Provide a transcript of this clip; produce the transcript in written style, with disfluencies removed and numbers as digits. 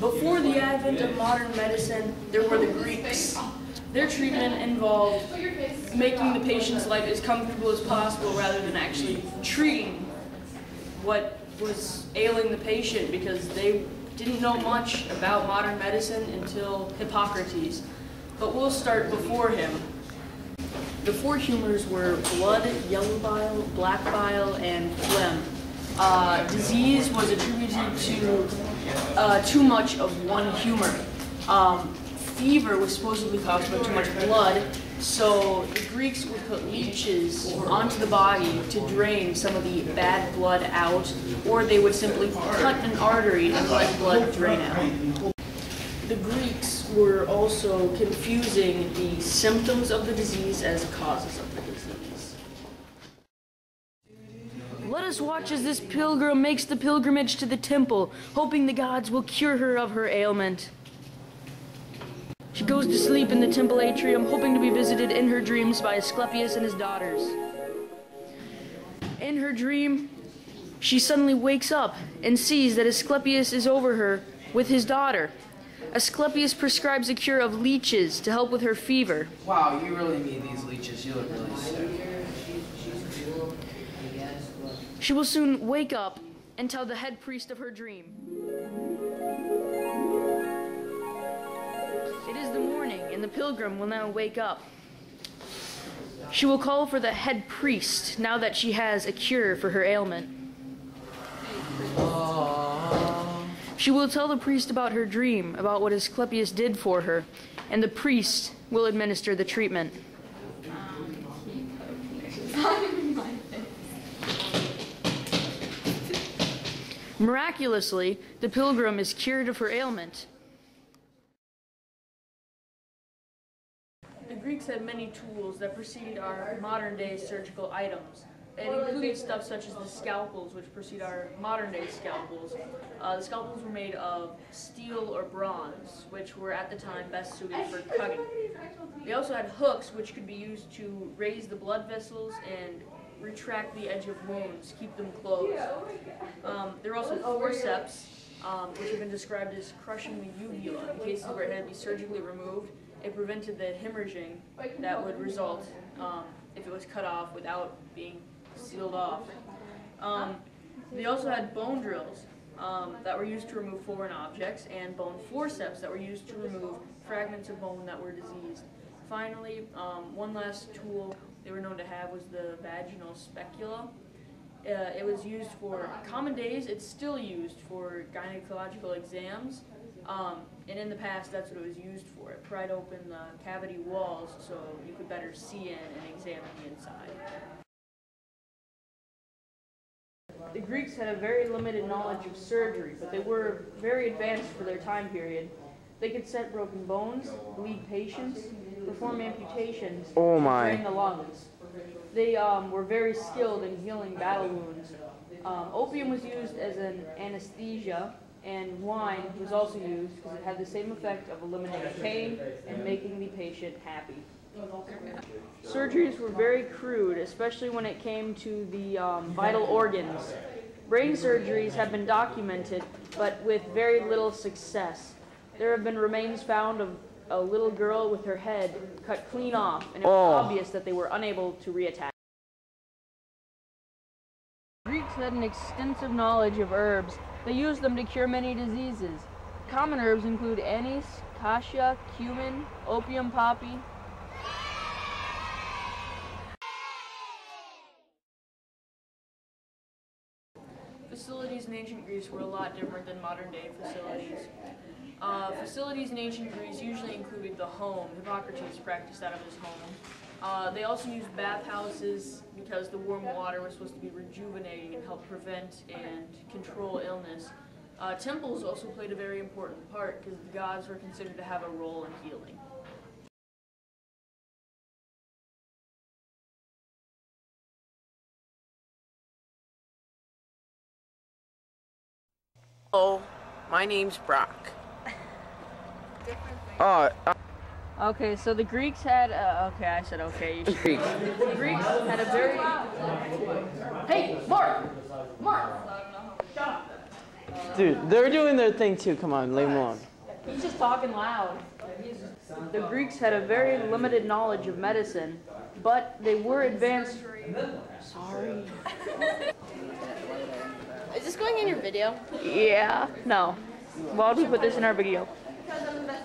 Before the advent of modern medicine, there were the Greeks. Their treatment involved making the patient's life as comfortable as possible rather than actually treating what was ailing the patient, because they didn't know much about modern medicine until Hippocrates. But we'll start before him. The four humors were blood, yellow bile, black bile, and phlegm. Disease was attributed to too much of one humor. Fever was supposedly caused by too much blood, so the Greeks would put leeches onto the body to drain some of the bad blood out, or they would simply cut an artery and let blood drain out. The Greeks were also confusing the symptoms of the disease as causes of the disease. Let us watch as this pilgrim makes the pilgrimage to the temple, hoping the gods will cure her of her ailment. She goes to sleep in the temple atrium, hoping to be visited in her dreams by Asclepius and his daughters. In her dream, she suddenly wakes up and sees that Asclepius is over her with his daughter. Asclepius prescribes a cure of leeches to help with her fever. Wow, you really need these leeches. You look really sick. She will soon wake up and tell the head priest of her dream. It is the morning, and the pilgrim will now wake up. She will call for the head priest now that she has a cure for her ailment. She will tell the priest about her dream, about what Asclepius did for her, and the priest will administer the treatment. Miraculously, the pilgrim is cured of her ailment. The Greeks had many tools that preceded our modern-day surgical items. It included stuff such as the scalpels, which precede our modern-day scalpels. The scalpels were made of steel or bronze, which were at the time best suited for cutting. They also had hooks, which could be used to raise the blood vessels and retract the edge of wounds, keep them closed. There were also forceps, which have been described as crushing the uvula in cases where it had to be surgically removed. It prevented the hemorrhaging that would result if it was cut off without being sealed off. They also had bone drills that were used to remove foreign objects, and bone forceps that were used to remove fragments of bone that were diseased. Finally, one last tool they were known to have was the vaginal specula. It was used for common days. It's still used for gynecological exams. And in the past, that's what it was used for. It pried open the cavity walls so you could better see in and examine the inside. The Greeks had a very limited knowledge of surgery, but they were very advanced for their time period. They could set broken bones, bleed patients, perform amputations, and drain the lungs. They were very skilled in healing battle wounds. Opium was used as an anesthesia, and wine was also used because it had the same effect of eliminating pain and making the patient happy. Surgeries were very crude, especially when it came to the vital organs. Brain surgeries have been documented, but with very little success. There have been remains found of a little girl with her head cut clean off, and it was obvious that they were unable to reattach. Greeks had an extensive knowledge of herbs. They used them to cure many diseases. Common herbs include anise, cassia, cumin, opium poppy. Facilities in ancient Greece were a lot different than modern-day facilities. Facilities in ancient Greece usually included the home. Hippocrates practiced out of his home. They also used bathhouses because the warm water was supposed to be rejuvenating and help prevent and control illness. Temples also played a very important part because the gods were considered to have a role in healing. Oh, my name's Brock. Okay, so the Greeks had, okay, I said okay. You should. The Greeks had a very, hey, Mark! Shut up! Dude, they're doing their thing too. Come on, leave them alone. He's just talking loud. The Greeks had a very limited knowledge of medicine, but they were advanced. Sorry. Is this going in your video? Yeah. No. Why would we put this in our video?